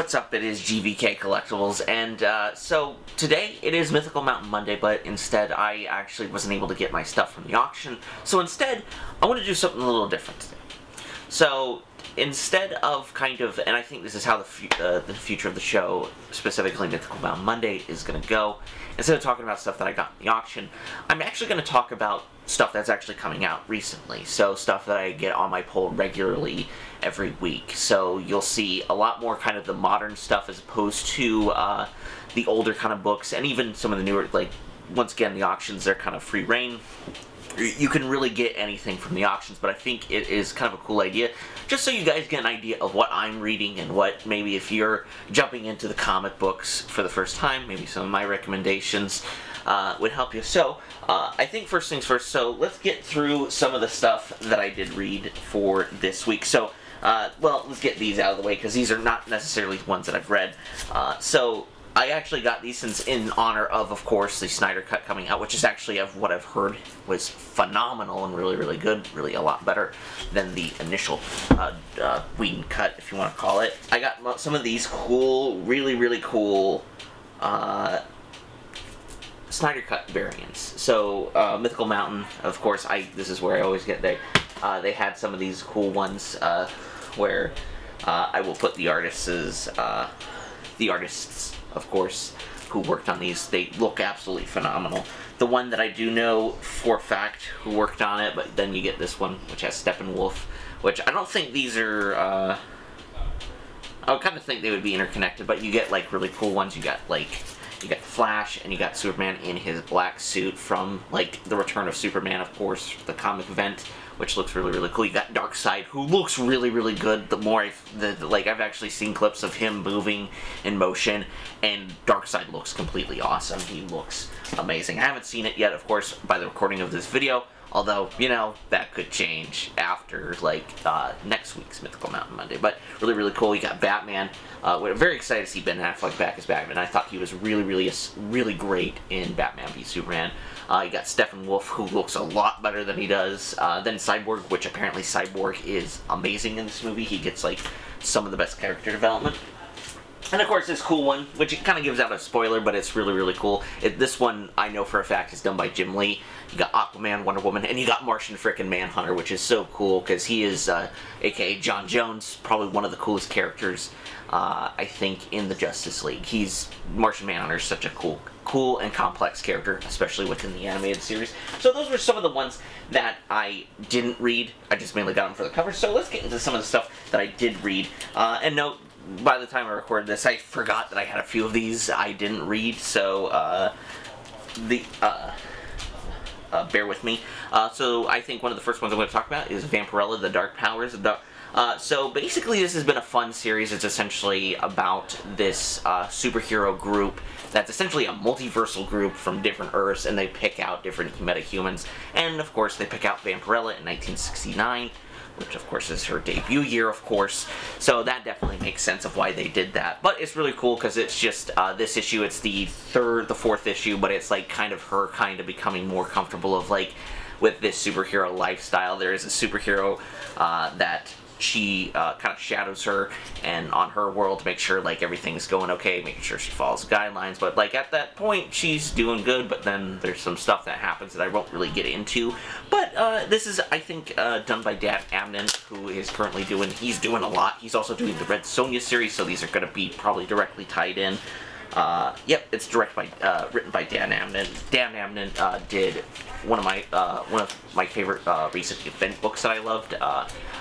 what's up? It is GVKCollectibles, and so today it is Mythical Mountain Monday, but instead I actually wasn't able to get my stuff from the auction, so instead I want to do something a little different today. So instead of and I think this is how the future of the show, specifically Mythical Mountain Monday, is going to go, instead of talking about stuff that I got in the auction, I'm actually going to talk about stuff that's actually coming out recently. So stuff that I get on my poll regularly every week. So you'll see a lot more kind of the modern stuff as opposed to the older kind of books, and even some of the newer, like, once again, the auctions, they're kind of free reign. You can really get anything from the auctions, but I think it is kind of a cool idea, just so you guys get an idea of what I'm reading and what, maybe if you're jumping into the comic books for the first time, maybe some of my recommendations would help you. So, I think first things first, so let's get through some of the stuff that I did read for this week. So, well, let's get these out of the way, because these are not necessarily ones that I've read. So, I actually got these in honor of course, the Snyder Cut coming out, which is actually, of what I've heard, was phenomenal and really, really good. Really a lot better than the initial Whedon cut, if you want to call it. I got some of these cool, really, really cool Snyder Cut variants. So, Mythical Mountain, of course, this is where I always get they had some of these cool ones where I will put the artists, of course, who worked on these. They look absolutely phenomenal. The one that I do know for a fact who worked on it, but then you get this one, which has Steppenwolf, which I don't think these are, I would kind of think they would be interconnected, but you get, like, really cool ones. You got Flash, and you got Superman in his black suit from, like, The Return of Superman, of course, the comic event, which looks really, really cool. You got Darkseid, who looks really, really good. The more I've actually seen clips of him moving in motion, and Darkseid looks completely awesome. He looks amazing. I haven't seen it yet, of course, by the recording of this video, although, you know, that could change after, like, next week's Mythical Mountain Monday. But really, really cool. You got Batman. We're very excited to see Ben Affleck back as Batman. I thought he was really, really, really great in Batman v Superman. You got Steppenwolf, who looks a lot better than he does. Then Cyborg, which apparently Cyborg is amazing in this movie. He gets, like, some of the best character development. And of course this cool one, which it kind of gives out a spoiler, but it's really, really cool. This one, I know for a fact, is done by Jim Lee. You got Aquaman, Wonder Woman, and you got Martian frickin' Manhunter, which is so cool, because he is, aka John Jones, probably one of the coolest characters, I think, in the Justice League. Martian Manhunter is such a cool and complex character, especially within the animated series. So those were some of the ones that I didn't read. I just mainly got them for the cover. So let's get into some of the stuff that I did read. And note, by the time I recorded this, I forgot that I had a few of these I didn't read, so bear with me. So I think one of the first ones I'm going to talk about is Vampirella, The Dark Powers. So basically this has been a fun series. It's essentially about this superhero group that's essentially a multiversal group from different Earths, and they pick out different metahumans. And of course they pick out Vampirella in 1969. Which of course is her debut year, of course, so that definitely makes sense of why they did that. But it's really cool because it's just this issue. It's the fourth issue, but it's like kind of her becoming more comfortable of, like, with this superhero lifestyle. There is a superhero that she kind of shadows her and on her world to make sure, like, everything's going okay, making sure she follows guidelines. But, like, at that point she's doing good, but then there's some stuff that happens that I won't really get into. But this is, I think, done by Dan Abnett, who is currently he's doing a lot. He's also doing the Red Sonja series, so these are going to be probably directly tied in. Yep, it's written by Dan Abnett. Dan Abnett did one of my favorite recent event books that I loved,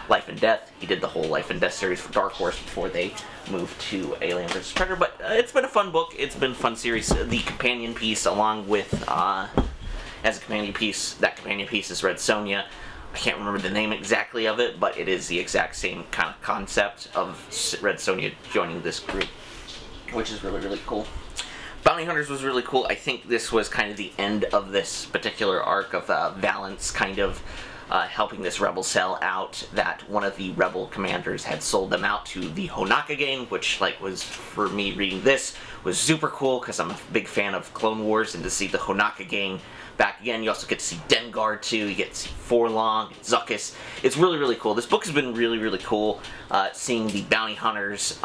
Life and Death. He did the whole Life and Death series for Dark Horse before they moved to Alien vs. Predator. But it's been a fun book. It's been a fun series. The companion piece, along with as a companion piece, that companion piece is Red Sonja. I can't remember the name exactly of it, but it is the exact same kind of concept of Red Sonja joining this group, which is really, really cool. Bounty Hunters was really cool. I think this was kind of the end of this particular arc of Valance kind of helping this rebel cell out, that one of the rebel commanders had sold them out to the Honaka gang, which, like, was, for me reading this, was super cool because I'm a big fan of Clone Wars, and to see the Honaka gang back again. You also get to see Dengar too. You get to see Forlong, Zuckuss. It's really, really cool. This book has been really, really cool. Seeing the bounty hunters,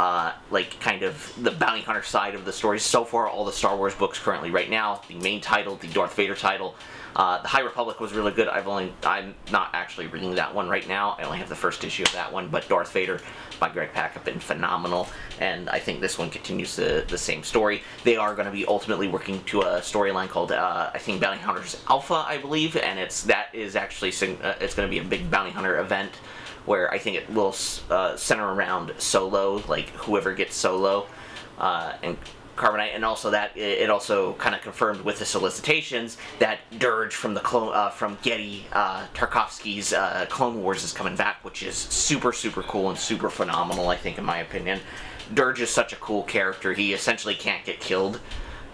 like kind of the bounty hunter side of the stories. So far, all the Star Wars books currently right now, the main title, the Darth Vader title. The High Republic was really good. I'm not actually reading that one right now. I only have the first issue of that one, but Darth Vader by Greg Pak have been phenomenal, and I think this one continues the same story. They are going to be ultimately working to a storyline called, I think, Bounty Hunters Alpha, I believe, and that is actually, it's going to be a big bounty hunter event, where I think it will center around Solo, like whoever gets Solo, and Carbonite, and also that it also kind of confirmed with the solicitations that Dirge from the from Getty Tarkovsky's Clone Wars is coming back, which is super, super cool and super phenomenal, I think, in my opinion. Dirge is such a cool character. He essentially can't get killed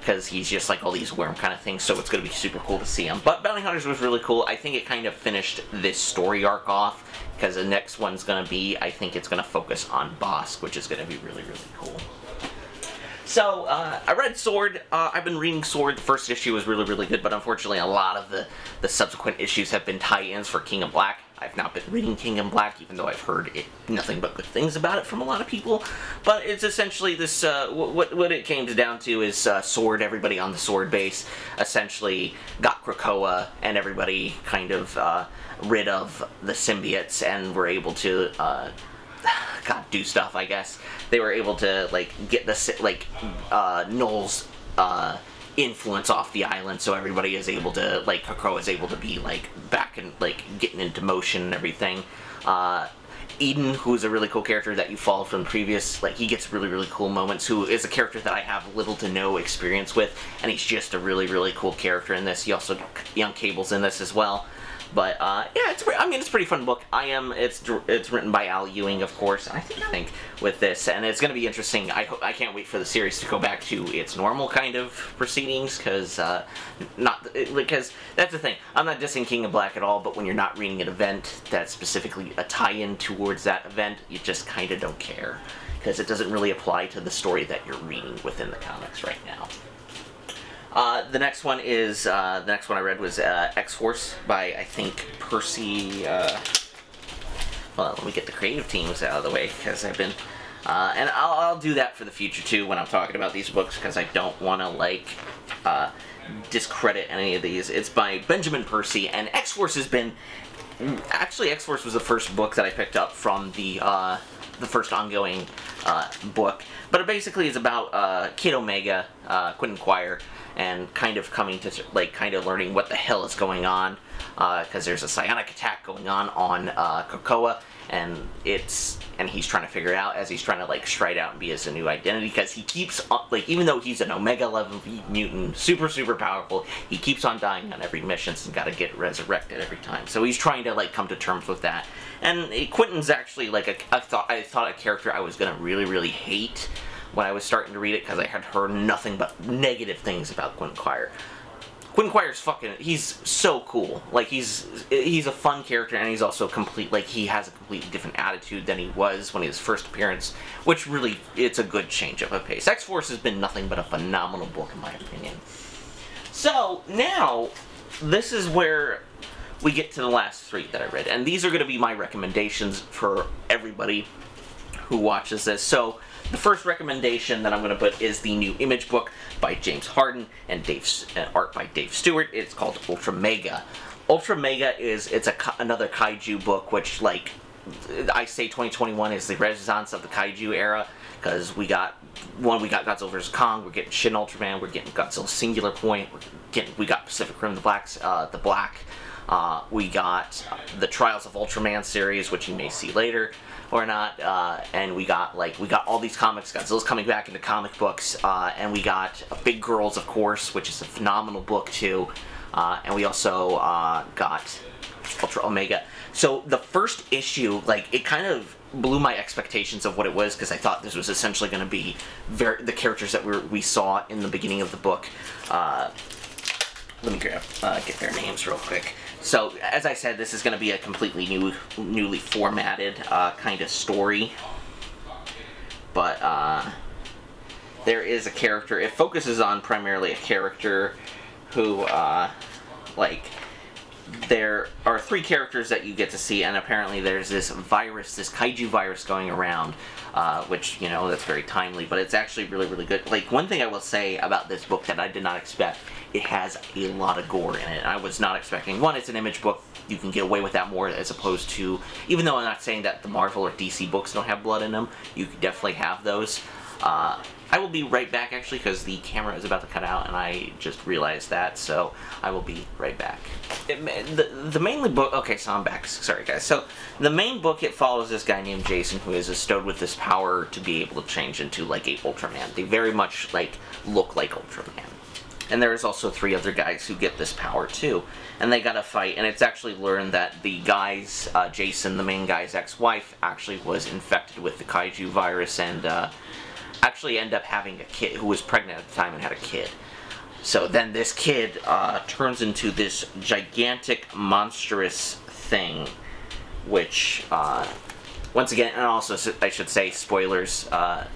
because he's just like all these worm kind of things, so it's going to be super cool to see him. But Bounty Hunters was really cool. I think it kind of finished this story arc off, because the next one's going to be, I think it's going to focus on Bosk, which is going to be really, really cool. So, I read Sword. I've been reading Sword. The first issue was really, really good, but unfortunately a lot of the subsequent issues have been tie-ins for King of Black. I've not been reading King of Black, even though I've heard nothing but good things about it from a lot of people. But it's essentially this, what it came down to is Sword, everybody on the Sword base essentially got Krakoa and everybody kind of rid of the symbiotes and were able to do stuff, I guess. They were able to, like, get the, like, Null's influence off the island, so everybody is able to, like, Krakoa is able to be, like, back and, like, getting into motion and everything. Eden, who's a really cool character that you followed from the previous, like, he gets really, really cool moments, who is a character that I have little to no experience with, and he's just a really, really cool character in this. He also, Young Cable's in this as well. But, yeah, it's a pretty fun book. It's written by Al Ewing, of course, I think, with this, and it's going to be interesting. I can't wait for the series to go back to its normal kind of proceedings, because, because that's the thing. I'm not dissing King of Black at all, but when you're not reading an event that's specifically a tie-in towards that event, you just kind of don't care, because it doesn't really apply to the story that you're reading within the comics right now. The next one I read was X-Force by, I think, Percy, well, let me get the creative teams out of the way, because I've been, and I'll do that for the future, too, when I'm talking about these books, because I don't want to, like, discredit any of these. It's by Benjamin Percy, and X-Force has been, actually, X-Force was the first book that I picked up from the first ongoing book, but it basically is about Kid Omega, Quentin Quire, and kind of coming to, like, kind of learning what the hell is going on, because there's a psionic attack going on Krakoa, and he's trying to figure it out as he's trying to, like, stride out and be his new identity, because he keeps, like, even though he's an Omega level mutant, super, super powerful, he keeps on dying on every mission and gotta get resurrected every time. So he's trying to, like, come to terms with that. And Quentin's actually, like, I thought a character I was gonna really, really hate when I was starting to read it, because I had heard nothing but negative things about Quentin Quire. Quentin Quire's he's so cool. Like, he's a fun character, and he's also he has a completely different attitude than he was when his first appearance, which really, it's a good change of a pace. X-Force has been nothing but a phenomenal book, in my opinion. So, now, this is where we get to the last three that I read, and these are going to be my recommendations for everybody who watches this. So, the first recommendation that I'm going to put is the new Image book by James Harden and art by Dave Stewart. It's called Ultra Mega. Ultra Mega is, another kaiju book, which, like, I say 2021 is the renaissance of the kaiju era, because we got Godzilla vs. Kong, we're getting Shin Ultraman, we're getting Godzilla Singular Point, we got Pacific Rim, the Black, we got the Trials of Ultraman series, which you may see later or not, and we got all these comics. Godzilla's coming back into comic books, and we got Big Girls, of course, which is a phenomenal book too, and we also got Ultra Omega. So the first issue, like, it kind of blew my expectations of what it was, because I thought this was essentially going to be the characters that we saw in the beginning of the book. Let me get their names real quick. So, as I said, this is going to be a completely newly formatted kind of story. But there is a character. It focuses on primarily a character who, like, there are 3 characters that you get to see, and apparently there's this virus, this kaiju virus going around, which, you know, that's very timely, but it's actually really, really good. Like, one thing I will say about this book that I did not expect, it has a lot of gore in it. I was not expecting. One, it's an Image book. You can get away with that more as opposed to, even though I'm not saying that the Marvel or DC books don't have blood in them, you can definitely have those. I will be right back, actually, because the camera is about to cut out, and I just realized that, so I will be right back. The mainly book... Okay, so I'm back. Sorry, guys. So, the main book, it follows this guy named Jason, who is bestowed with this power to be able to change into, like, a Ultraman. They very much, like, look like Ultraman. And there's also 3 other guys who get this power, too. And they gotta fight, and it's actually learned that the guy's, Jason, the main guy's ex-wife, actually was infected with the kaiju virus, and, actually ended up having a kid who was pregnant at the time and had a kid. So then this kid turns into this gigantic, monstrous thing, which, once again, and also I should say, spoilers,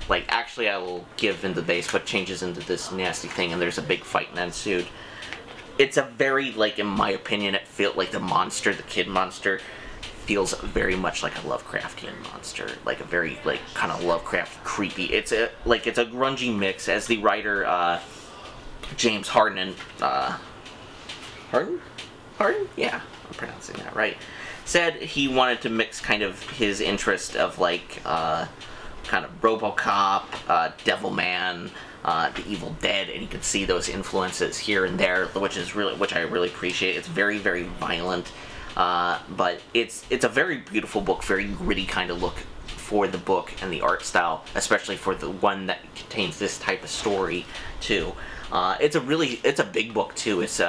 like, actually I will give in the base, but changes into this nasty thing, and there's a big fight and ensued. It's a very, like, in my opinion, it felt like the monster, the kid monster, feels very much like a Lovecraftian monster, like a very, like, kind of Lovecraft creepy. It's a grungy mix, as the writer James Harden, Harden? Yeah, I'm pronouncing that right. Said he wanted to mix kind of his interest of, like, kind of RoboCop, Devilman, The Evil Dead, and you can see those influences here and there, which I really appreciate. It's very, very violent. But it's a very beautiful book, very gritty kind of look for the book and the art style, especially for the one that contains this type of story too. It's a big book too. It's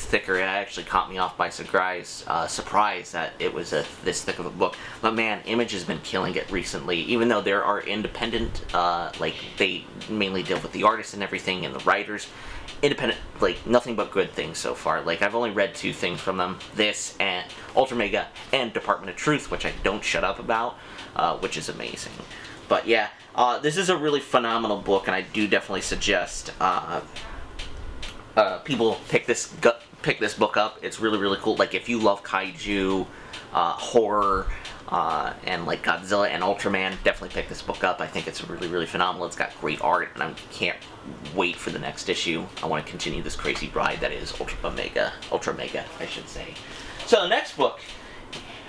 thicker. It actually caught me off by surprise that it was this thick of a book. But man, Image has been killing it recently. Even though there are independent, like, they mainly deal with the artists and everything and the writers. Independent, like, nothing but good things so far. Like, I've only read 2 things from them. This and Ultra Mega and Department of Truth, which I don't shut up about, which is amazing. But yeah, this is a really phenomenal book, and I do definitely suggest people pick this book up. It's really, really cool. Like, if you love kaiju, horror, and like Godzilla and Ultraman, definitely pick this book up. I think it's really, really phenomenal. It's got great art, and I can't wait for the next issue. I want to continue this crazy ride that is Ultra Mega, I should say. So the next book,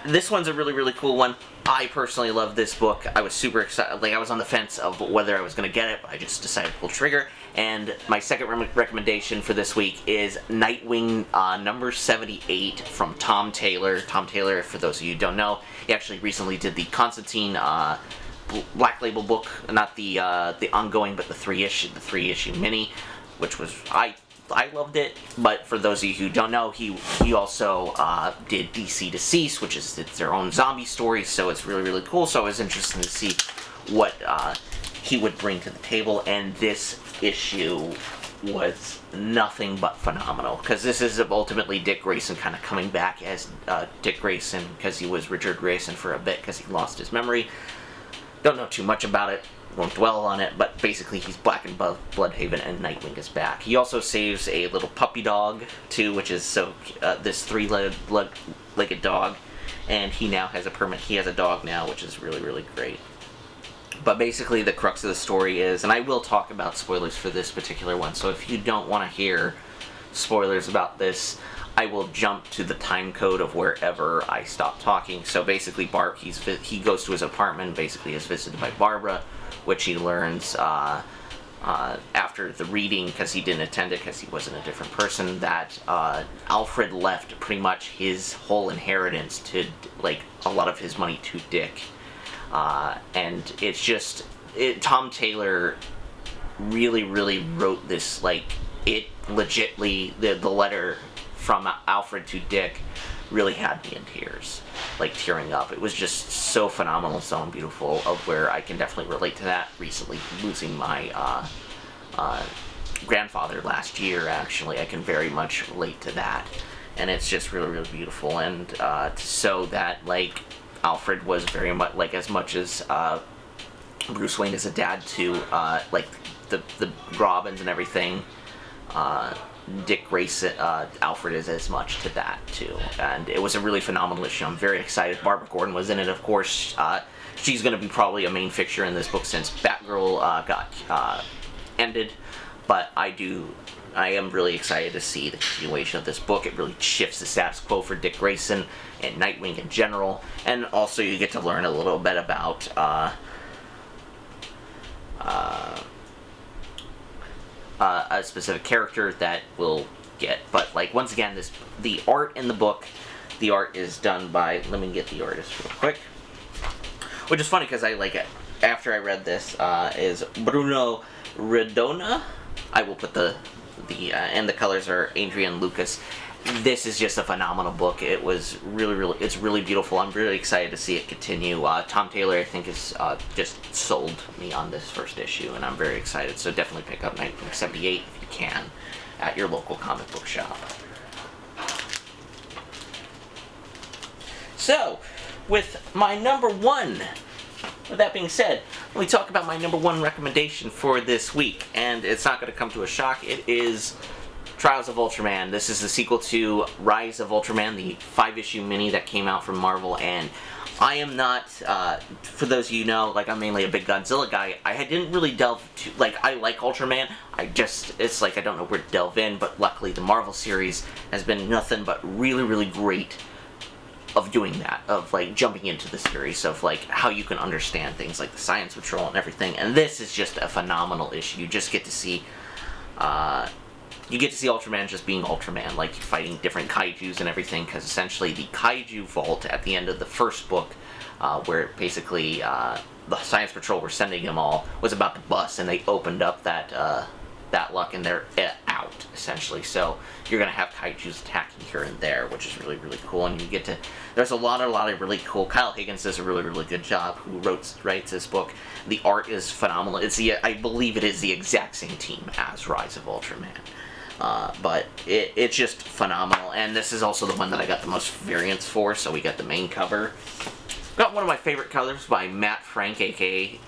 this one's a really, really cool one. I personally love this book. I was super excited. Like, I was on the fence of whether I was going to get it, but I just decided to pull trigger. And my second recommendation for this week is Nightwing number 78 from Tom Taylor. Tom Taylor, for those of you who don't know, he actually recently did the Constantine Black Label book, not the ongoing, but the three issue mini, which was I loved it. But for those of you who don't know, he also did DC Deceased, which is their own zombie story, so it's really, really cool. So I was interested to see what he would bring to the table, and this issue was nothing but phenomenal, because this is ultimately Dick Grayson kind of coming back as Dick Grayson, because he was Richard Grayson for a bit because he lost his memory. Don't know too much about it, won't dwell on it, but basically he's Black and Bloodhaven, and Nightwing is back. He also saves a little puppy dog too, which is this 3-legged dog, and he now has a dog now, which is really, really great. But basically the crux of the story is, and I will talk about spoilers for this particular one, so if you don't want to hear spoilers about this, I will jump to the time code of wherever I stop talking. So basically he goes to his apartment, basically is visited by Barbara, which he learns after the reading, because he didn't attend it because he wasn't a different person, that Alfred left pretty much his whole inheritance to, like, a lot of his money to Dick. And it's just, Tom Taylor really, really wrote this, like, it legitly, the letter from Alfred to Dick really had me in tears, like tearing up. It was just so phenomenal, so beautiful, of where I can definitely relate to that. Recently losing my grandfather last year, actually, I can very much relate to that, and it's just really, really beautiful. And so that, like, Alfred was very much, like, as much as Bruce Wayne is a dad to, like, the Robins and everything, Dick Grayson, Alfred is as much to that too, and it was a really phenomenal issue. I'm very excited. Barbara Gordon was in it, of course. She's going to be probably a main fixture in this book since Batgirl got ended, but I am really excited to see the continuation of this book. It really shifts the status quo for Dick Grayson and Nightwing in general, and also you get to learn a little bit about a specific character that will get, but like once again, the art in the book, the art is done by, let me get the artist real quick, which is funny because I like it. After I read this, is Bruno Redona. I will put and the colors are Adrian Lucas. This is just a phenomenal book. It was it's really beautiful. I'm really excited to see it continue. Tom Taylor, I think, is just sold me on this first issue, and I'm very excited. So definitely pick up 1978 if you can at your local comic book shop. So, with my number one, with that being said, let me talk about my number one recommendation for this week, and it's not going to come to a shock. It is Trials of Ultraman. This is the sequel to Rise of Ultraman, the 5-issue mini that came out from Marvel, and I am not, for those of you who know, like, I'm mainly a big Godzilla guy. I didn't really delve to, like, I like Ultraman, it's like I don't know where to delve in, but luckily the Marvel series has been nothing but really great of doing that, of like jumping into the series, of like how you can understand things like the Science Patrol and everything, and this is just a phenomenal issue. You just get to see Ultraman just being Ultraman, like fighting different kaijus and everything, because essentially the kaiju vault at the end of the first book, where basically the Science Patrol were sending them all, was about to bust, and they opened up that luck, and they're out, essentially. So you're going to have kaijus attacking here and there, which is really cool, and you get to, there's a lot of really cool, Kyle Higgins does a really good job, who writes this book. The art is phenomenal. I believe it is the exact same team as Rise of Ultraman. But it's just phenomenal, and this is also the one that I got the most variants for, so we got the main cover. Got one of my favorite colors by Matt Frank, aka,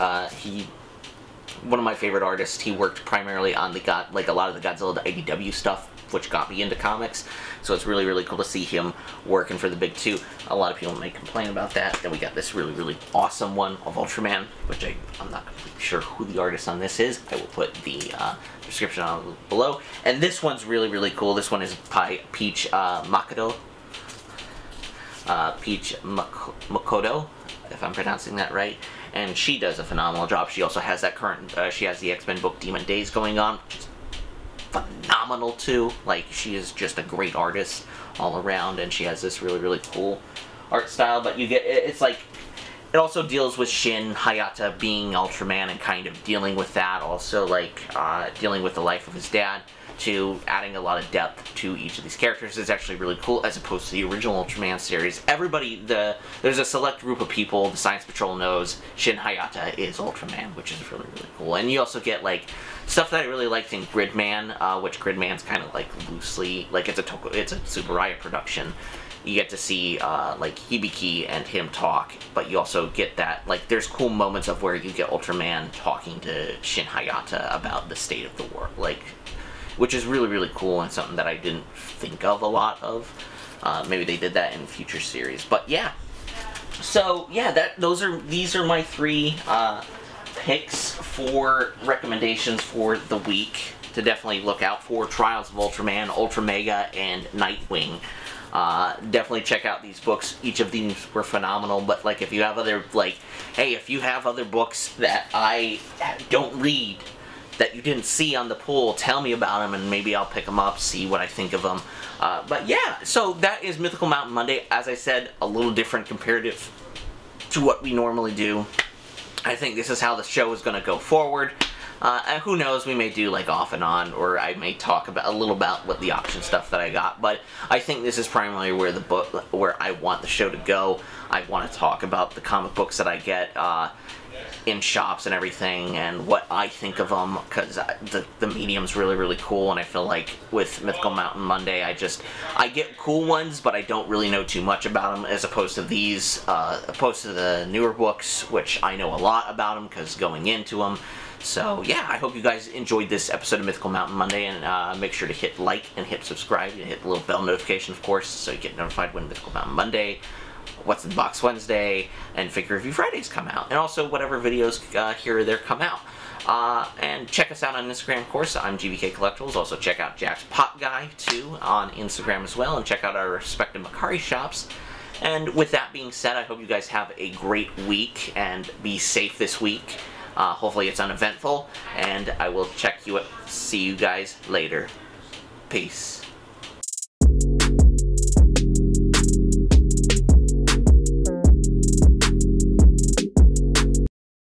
one of my favorite artists. He worked primarily on a lot of the Godzilla, the IDW stuff, which got me into comics, so it's really cool to see him working for the big two. A lot of people may complain about that. Then we got this really awesome one of Ultraman, which I'm not completely sure who the artist on this is. I will put the description on below. And this one's really cool. This one is by Peach Makoto. Peach Makoto, if I'm pronouncing that right. And she does a phenomenal job. She also has that she has the X-Men book Demon Days going on, which is phenomenal too. Like, she is just a great artist all around, and she has this really cool art style. But you get, it's like, it also deals with Shin Hayata being Ultraman and kind of dealing with that, also like dealing with the life of his dad, to adding a lot of depth to each of these characters. Is actually really cool, as opposed to the original Ultraman series. There's a select group of people, the Science Patrol knows Shin Hayata is Ultraman, which is really cool. And you also get like stuff that I really liked in Gridman, which Gridman's kind of like loosely, like it's a Tsuburaya production. You get to see like Hibiki and him talk, but you also get that, like, there's cool moments of where you get Ultraman talking to Shin Hayata about the state of the world, like, which is really cool, and something that I didn't think of a lot of. Maybe they did that in future series, but yeah. So yeah, these are my three picks for recommendations for the week to definitely look out for: Trials of Ultraman, Ultra Mega, and Nightwing. Definitely check out these books. Each of these were phenomenal, but like, if you have other, like, hey, if you have other books that I don't read, that you didn't see on the pool, tell me about them, and maybe I'll pick them up, see what I think of them. But yeah, so that is Mythical Mountain Monday. As I said, a little different comparative to what we normally do. I think this is how the show is going to go forward. And who knows, we may do like off and on, or I may talk about a little about what the auction stuff that I got. But I think this is primarily where I want the show to go. I want to talk about the comic books that I get. in shops and everything, and what I think of them, because the medium's really cool, and I feel like with Mythical Mountain Monday, I get cool ones, but I don't really know too much about them, as opposed to these, opposed to the newer books, which I know a lot about them, because going into them. So yeah, I hope you guys enjoyed this episode of Mythical Mountain Monday, and make sure to hit like and hit subscribe, and hit the little bell notification, of course, so you get notified when Mythical Mountain Monday, What's in the Box Wednesday, and Figure Review Fridays come out, and also whatever videos here or there come out. And check us out on Instagram, of course. I'm GVKCollectibles. Also check out Jack's Pop Guy, too, on Instagram as well, and check out our respective Mercari shops. And with that being said, I hope you guys have a great week, and be safe this week. Hopefully it's uneventful, and I will see you guys later. Peace.